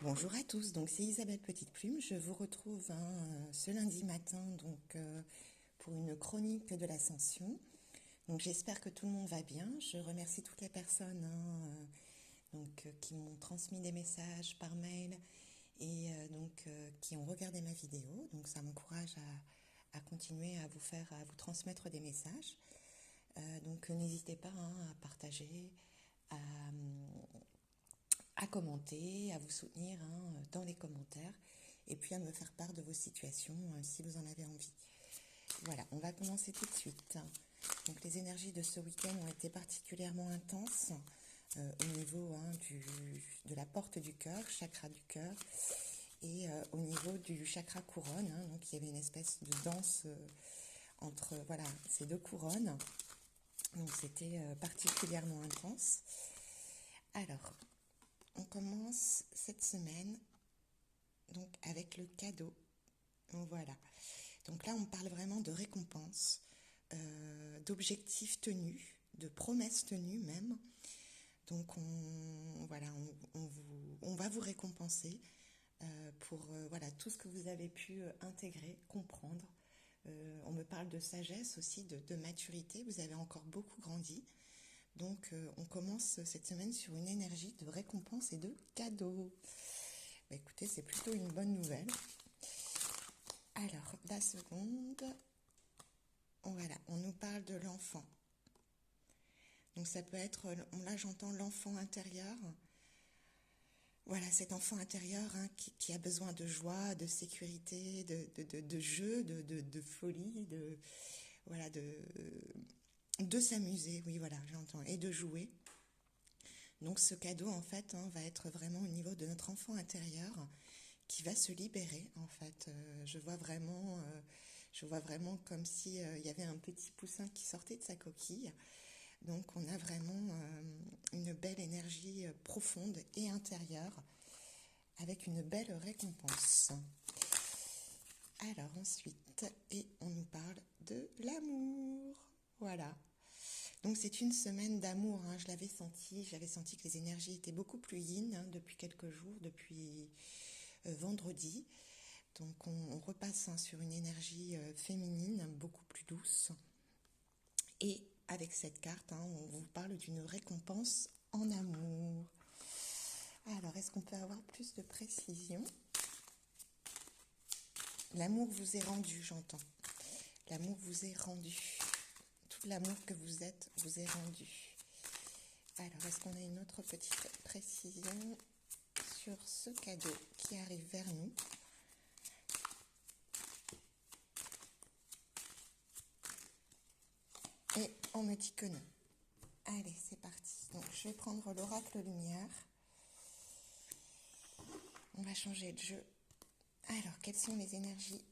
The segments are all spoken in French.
Bonjour à tous, donc c'est Isabelle Petite Plume. Je vous retrouve ce lundi matin pour une chronique de l'Ascension. Donc j'espère que tout le monde va bien. Je remercie toutes les personnes qui m'ont transmis des messages par mail et qui ont regardé ma vidéo. Donc ça m'encourage à continuer à vous transmettre des messages. Donc n'hésitez pas à partager, à commenter, à vous soutenir dans les commentaires et puis à me faire part de vos situations si vous en avez envie. Voilà, on va commencer tout de suite. Donc les énergies de ce week-end ont été particulièrement intenses au niveau de la porte du cœur, chakra du cœur, et au niveau du chakra couronne. Donc il y avait une espèce de danse entre ces deux couronnes. Donc c'était particulièrement intense. Alors, on commence cette semaine donc avec le cadeau. Voilà. Donc là, on parle vraiment de récompense, d'objectifs tenus, de promesses tenues même. Donc on va vous récompenser pour tout ce que vous avez pu intégrer, comprendre. On me parle de sagesse aussi, de maturité. Vous avez encore beaucoup grandi. Donc, on commence cette semaine sur une énergie de récompense et de cadeau. Bah, écoutez, c'est plutôt une bonne nouvelle. Alors, la seconde, voilà, on nous parle de l'enfant. Donc, ça peut être, là j'entends l'enfant intérieur. Voilà, cet enfant intérieur qui a besoin de joie, de sécurité, de jeu, de folie, de s'amuser, oui, voilà, j'entends, et de jouer. Donc ce cadeau, en fait, va être vraiment au niveau de notre enfant intérieur qui va se libérer, en fait. Je vois vraiment comme si il y avait un petit poussin qui sortait de sa coquille. Donc on a vraiment une belle énergie profonde et intérieure avec une belle récompense. Alors ensuite, et on nous parle de l'amour. Voilà. Donc c'est une semaine d'amour, j'avais senti que les énergies étaient beaucoup plus yin depuis quelques jours, depuis vendredi. Donc on repasse sur une énergie féminine, beaucoup plus douce. Et avec cette carte, on vous parle d'une récompense en amour. Alors, est-ce qu'on peut avoir plus de précision? L'amour vous est rendu, j'entends. L'amour vous est rendu. Tout l'amour que vous êtes vous est rendu. Alors, est-ce qu'on a une autre petite précision sur ce cadeau qui arrive vers nous? Et on me dit que non. Allez, c'est parti. Donc, je vais prendre l'oracle lumière. On va changer de jeu. Alors, quelles sont les énergies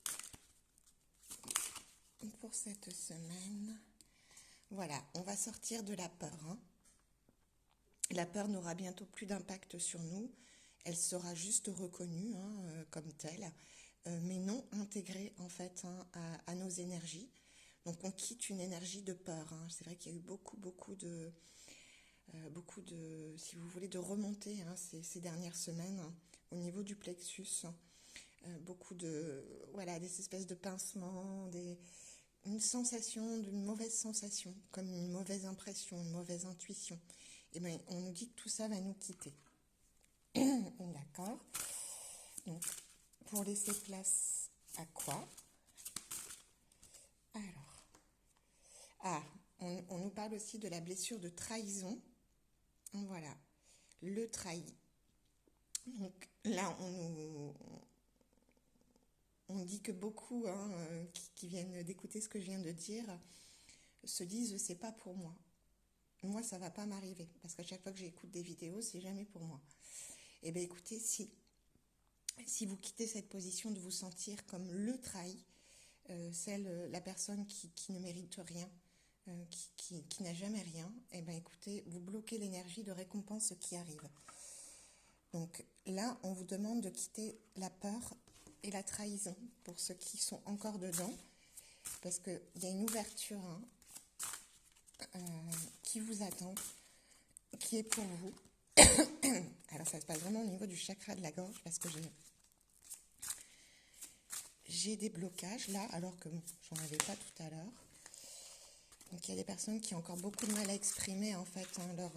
pour cette semaine? Voilà, on va sortir de la peur. La peur n'aura bientôt plus d'impact sur nous. Elle sera juste reconnue comme telle, mais non intégrée en fait à nos énergies. Donc on quitte une énergie de peur. C'est vrai qu'il y a eu beaucoup de, si vous voulez, de remontées ces dernières semaines au niveau du plexus. Beaucoup de, des espèces de pincements, une sensation, d'une mauvaise sensation, comme une mauvaise impression, une mauvaise intuition. Et bien, on nous dit que tout ça va nous quitter. D'accord. Donc, pour laisser place à quoi? Alors, on nous parle aussi de la blessure de trahison. Voilà, le trahi. Donc là, on dit que beaucoup qui viennent d'écouter ce que je viens de dire se disent c'est pas pour moi. Moi, ça va pas m'arriver parce qu'à chaque fois que j'écoute des vidéos, c'est jamais pour moi. Eh bien, écoutez, si vous quittez cette position de vous sentir comme le trahi, la personne qui ne mérite rien, qui n'a jamais rien, eh bien, écoutez, vous bloquez l'énergie de récompense qui arrive. Donc là, on vous demande de quitter la peur et la trahison pour ceux qui sont encore dedans, parce qu'il y a une ouverture qui vous attend, qui est pour vous. Alors, ça se passe vraiment au niveau du chakra de la gorge parce que j'ai des blocages là, alors que bon, j'en avais pas tout à l'heure. Donc, il y a des personnes qui ont encore beaucoup de mal à exprimer en fait hein,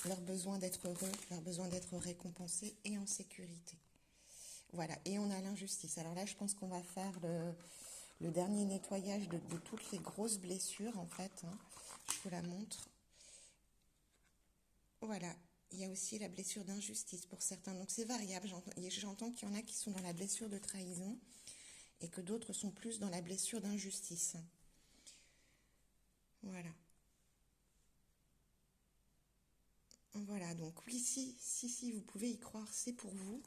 leur besoin d'être heureux, leur besoin d'être récompensé et en sécurité. Voilà, et on a l'injustice. Alors là, je pense qu'on va faire le dernier nettoyage de toutes les grosses blessures, en fait. Hein. Je vous la montre. Voilà, il y a aussi la blessure d'injustice pour certains. Donc c'est variable. J'entends qu'il y en a qui sont dans la blessure de trahison et que d'autres sont plus dans la blessure d'injustice. Voilà. Voilà, donc oui, si, vous pouvez y croire, c'est pour vous.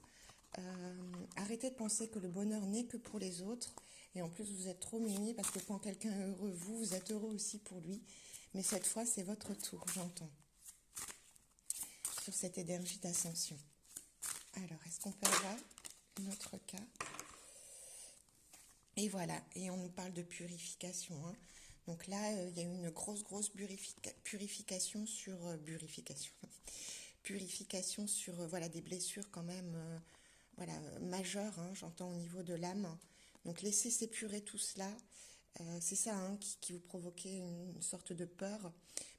Arrêtez de penser que le bonheur n'est que pour les autres. Et en plus, vous êtes trop mimi parce que quand quelqu'un est heureux, vous êtes heureux aussi pour lui. Mais cette fois, c'est votre tour, j'entends. Sur cette énergie d'ascension. Alors, est-ce qu'on peut avoir une autre carte? Et voilà, et on nous parle de purification. Hein. Donc là, il y a une grosse purification sur... purification sur voilà, des blessures quand même voilà, majeures, hein, j'entends au niveau de l'âme. Donc laissez s'épurer tout cela. C'est ça hein, qui vous provoquait une sorte de peur,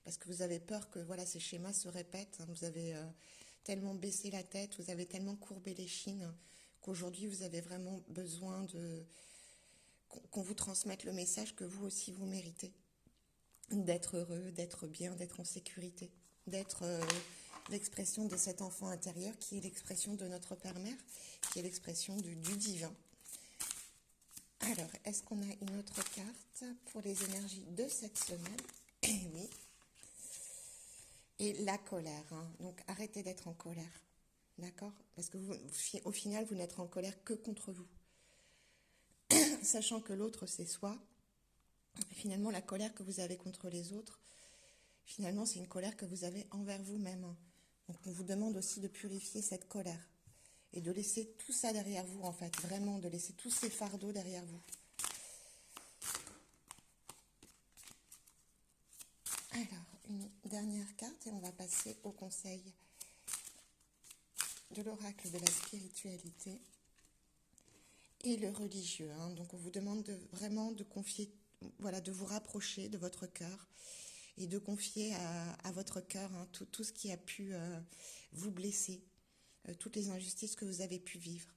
parce que vous avez peur que voilà, ces schémas se répètent. Hein. Vous avez tellement baissé la tête, vous avez tellement courbé les chines, qu'aujourd'hui vous avez vraiment besoin qu'on vous transmette le message que vous aussi vous méritez. D'être heureux, d'être bien, d'être en sécurité, d'être l'expression de cet enfant intérieur qui est l'expression de notre Père-Mère, qui est l'expression du divin. Alors, est-ce qu'on a une autre carte pour les énergies de cette semaine? Oui. Et la colère. Hein. Donc, arrêtez d'être en colère. D'accord? Parce que au final, vous n'êtes en colère que contre vous. Sachant que l'autre, c'est soi. Finalement, la colère que vous avez contre les autres, finalement, c'est une colère que vous avez envers vous-même. Donc, on vous demande aussi de purifier cette colère et de laisser tout ça derrière vous, en fait. Vraiment, de laisser tous ces fardeaux derrière vous. Alors, une dernière carte et on va passer au conseil de l'oracle de la spiritualité et le religieux. Hein. Donc, on vous demande vraiment de confier, voilà, de vous rapprocher de votre cœur et de confier à votre cœur hein, tout ce qui a pu vous blesser, toutes les injustices que vous avez pu vivre,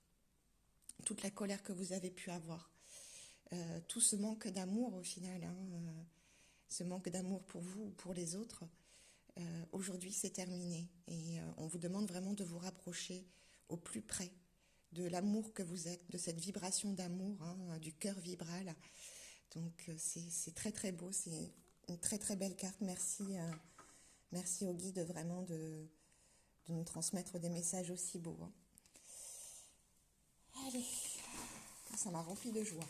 toute la colère que vous avez pu avoir, tout ce manque d'amour au final, hein, ce manque d'amour pour vous ou pour les autres. Aujourd'hui, c'est terminé et on vous demande vraiment de vous rapprocher au plus près de l'amour que vous êtes, de cette vibration d'amour, hein, du cœur vibral. Donc, c'est très très beau, c'est une très très belle carte. Merci, merci au guide vraiment de nous transmettre des messages aussi beaux. Hein. Allez, ça m'a rempli de joie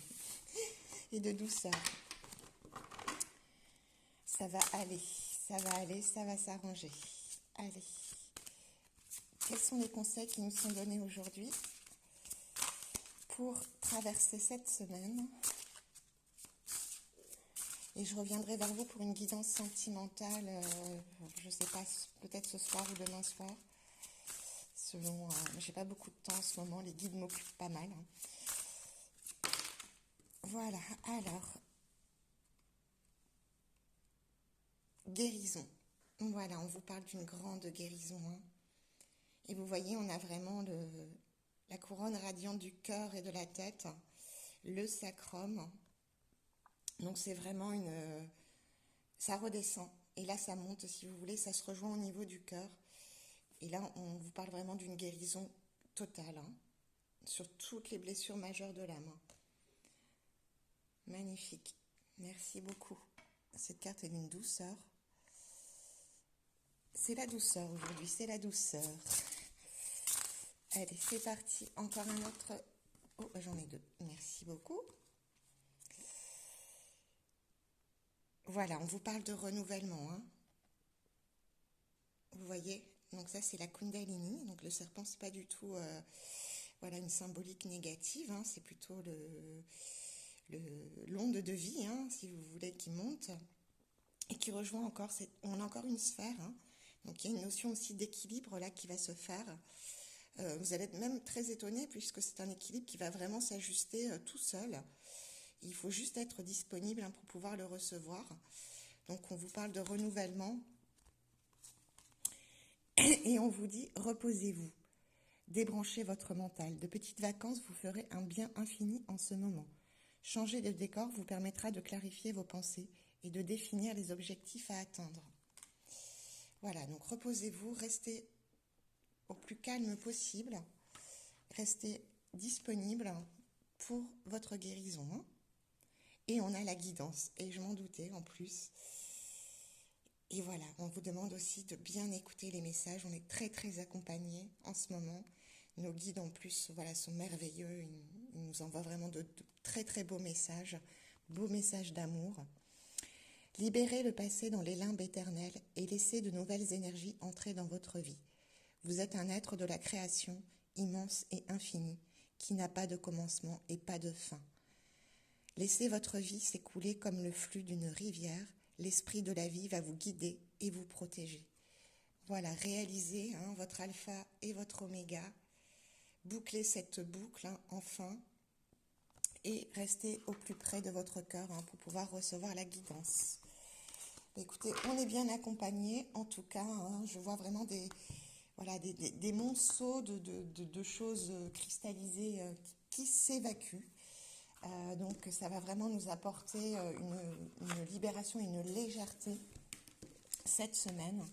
et de douceur. Ça va aller, ça va aller, ça va s'arranger. Allez, quels sont les conseils qui nous sont donnés aujourd'hui pour traverser cette semaine? Et je reviendrai vers vous pour une guidance sentimentale, je ne sais pas, peut-être ce soir ou demain soir. Selon, j'ai pas beaucoup de temps en ce moment, les guides m'occupent pas mal. Hein. Voilà, alors, guérison. Voilà, on vous parle d'une grande guérison. Hein. Et vous voyez, on a vraiment la couronne radiante du cœur et de la tête, le sacrum. Donc c'est vraiment ça redescend. Et là, ça monte, si vous voulez, ça se rejoint au niveau du cœur. Et là, on vous parle vraiment d'une guérison totale, hein, sur toutes les blessures majeures de l'âme. Magnifique. Merci beaucoup. Cette carte est d'une douceur. C'est la douceur aujourd'hui, c'est la douceur. Allez, c'est parti. Encore un autre. Oh, j'en ai deux. Merci beaucoup. Voilà, on vous parle de renouvellement. Hein. Vous voyez? Donc ça, c'est la Kundalini. Donc le serpent, c'est pas du tout voilà, une symbolique négative. Hein. C'est plutôt l'onde de vie, hein, si vous voulez, qui monte. Et qui rejoint encore, on a encore une sphère. Hein. Donc il y a une notion aussi d'équilibre là qui va se faire. Vous allez être même très étonné puisque c'est un équilibre qui va vraiment s'ajuster tout seul. Il faut juste être disponible pour pouvoir le recevoir. Donc on vous parle de renouvellement et on vous dit reposez-vous, débranchez votre mental. De petites vacances vous ferez un bien infini en ce moment. Changer de décor vous permettra de clarifier vos pensées et de définir les objectifs à atteindre. Voilà, donc reposez-vous, restez au plus calme possible, restez disponible pour votre guérison. Et on a la guidance, et je m'en doutais en plus. Et voilà, on vous demande aussi de bien écouter les messages. On est très très accompagnés en ce moment. Nos guides en plus, voilà, sont merveilleux. Ils nous envoient vraiment de très très beaux messages d'amour. Libérez le passé dans les limbes éternelles et laissez de nouvelles énergies entrer dans votre vie. Vous êtes un être de la création, immense et infini, qui n'a pas de commencement et pas de fin. Laissez votre vie s'écouler comme le flux d'une rivière. L'esprit de la vie va vous guider et vous protéger. Voilà, réalisez votre alpha et votre oméga. Bouclez cette boucle enfin et restez au plus près de votre cœur pour pouvoir recevoir la guidance. Écoutez, on est bien accompagné. En tout cas, je vois vraiment des monceaux de choses cristallisées qui s'évacuent. Donc ça va vraiment nous apporter une libération, une légèreté cette semaine.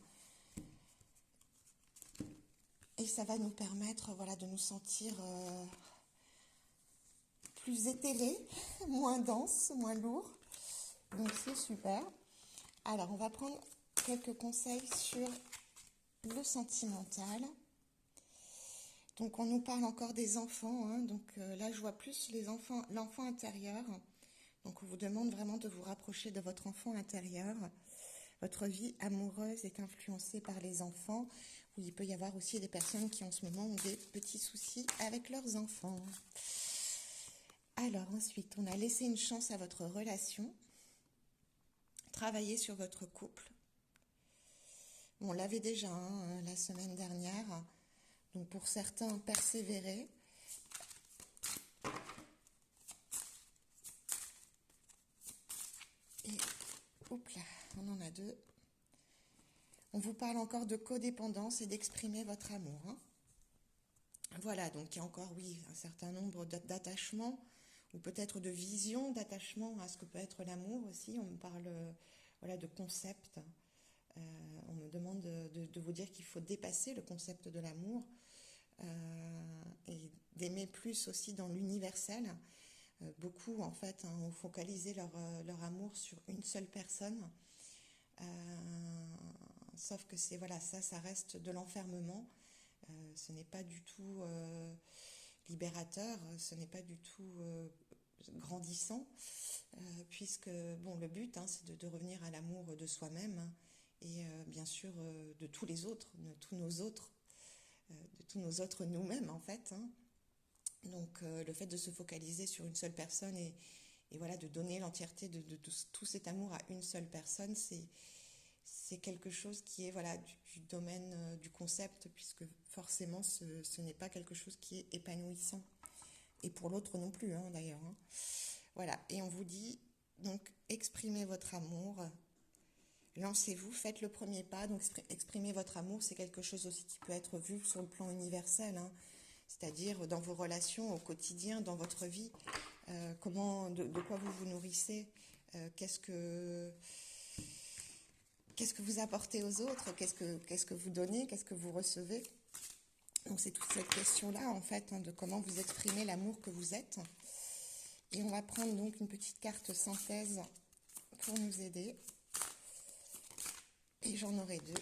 Et ça va nous permettre de nous sentir plus éthérés, moins denses, moins lourds. Donc c'est super. Alors on va prendre quelques conseils sur le sentimental. Donc on nous parle encore des enfants, donc là je vois plus les enfants, l'enfant intérieur. Donc on vous demande vraiment de vous rapprocher de votre enfant intérieur. Votre vie amoureuse est influencée par les enfants. Ou il peut y avoir aussi des personnes qui en ce moment ont des petits soucis avec leurs enfants. Alors ensuite, on a laissé une chance à votre relation. Travaillez sur votre couple. On l'avait déjà la semaine dernière. Donc pour certains, persévérer. Et hop là, on en a deux. On vous parle encore de codépendance et d'exprimer votre amour. Voilà, donc il y a encore, oui, un certain nombre d'attachements ou peut-être de visions d'attachement à ce que peut être l'amour aussi. On me parle de concept. On me demande de vous dire qu'il faut dépasser le concept de l'amour et d'aimer plus aussi dans l'universel. Beaucoup, en fait, ont focalisé leur amour sur une seule personne. Sauf que ça reste de l'enfermement. Ce n'est pas du tout libérateur, ce n'est pas du tout grandissant, puisque le but c'est de revenir à l'amour de soi-même et bien sûr de tous les autres, de tous nos autres nous-mêmes en fait. Donc le fait de se focaliser sur une seule personne et de donner l'entièreté de tout cet amour à une seule personne, c'est quelque chose qui est du domaine du concept, puisque forcément ce n'est pas quelque chose qui est épanouissant. Et pour l'autre non plus d'ailleurs. Voilà, et on vous dit donc exprimez votre amour, lancez-vous, faites le premier pas. Donc exprimer votre amour, c'est quelque chose aussi qui peut être vu sur le plan universel, c'est-à-dire dans vos relations au quotidien, dans votre vie, de quoi vous vous nourrissez, qu'est-ce que vous apportez aux autres, qu'est-ce que vous donnez, qu'est-ce que vous recevez. Donc c'est toute cette question-là en fait, de comment vous exprimez l'amour que vous êtes. Et on va prendre donc une petite carte synthèse pour nous aider. Et j'en aurai deux.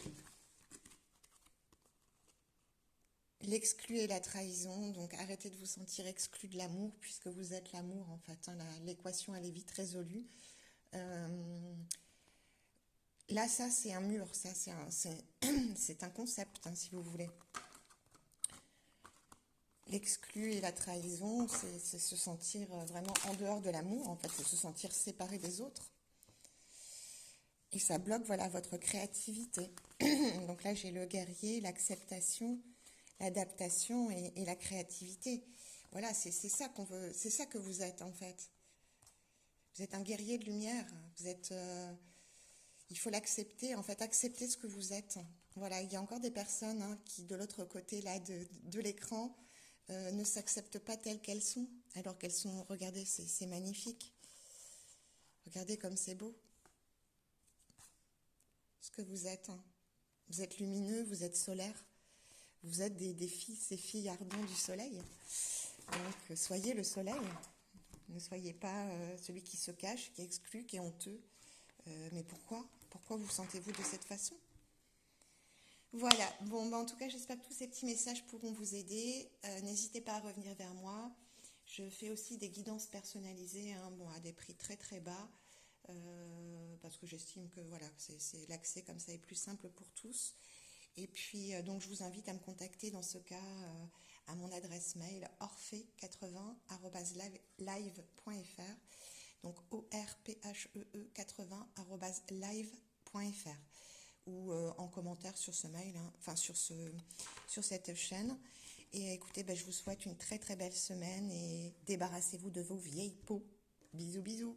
L'exclu et la trahison, donc arrêtez de vous sentir exclu de l'amour puisque vous êtes l'amour en fait. L'équation elle est vite résolue. Là, ça, c'est un mur, ça, c'est un concept, si vous voulez. L'exclu et la trahison, c'est se sentir vraiment en dehors de l'amour, en fait, c'est se sentir séparé des autres. Et ça bloque, voilà, votre créativité. Donc là, j'ai le guerrier, l'acceptation, l'adaptation et la créativité. Voilà, c'est ça qu'on veut, c'est ça que vous êtes en fait. Vous êtes un guerrier de lumière. Vous êtes, il faut l'accepter, en fait, accepter ce que vous êtes. Voilà, il y a encore des personnes hein, qui, de l'autre côté là de l'écran, ne s'acceptent pas telles qu'elles sont, alors qu'elles sont, regardez, c'est magnifique. Regardez comme c'est beau, ce que vous êtes. Hein. Vous êtes lumineux, vous êtes solaire, vous êtes des fils et filles ardents du soleil. Donc, soyez le soleil. Ne soyez pas celui qui se cache, qui exclut, qui est honteux. Mais pourquoi? Pourquoi vous sentez-vous de cette façon? Voilà, bon, bah, en tout cas, j'espère que tous ces petits messages pourront vous aider. N'hésitez pas à revenir vers moi. Je fais aussi des guidances personnalisées, hein, bon, à des prix très très bas, parce que j'estime que voilà, c'est l'accès comme ça est plus simple pour tous. Et puis, donc, je vous invite à me contacter dans ce cas à mon adresse mail orphée80@live.fr. Donc, orphee80@live.fr. Ou en commentaire sur ce mail, hein, enfin sur cette chaîne. Et écoutez, ben, je vous souhaite une très très belle semaine et débarrassez-vous de vos vieilles peaux. Bisous bisous.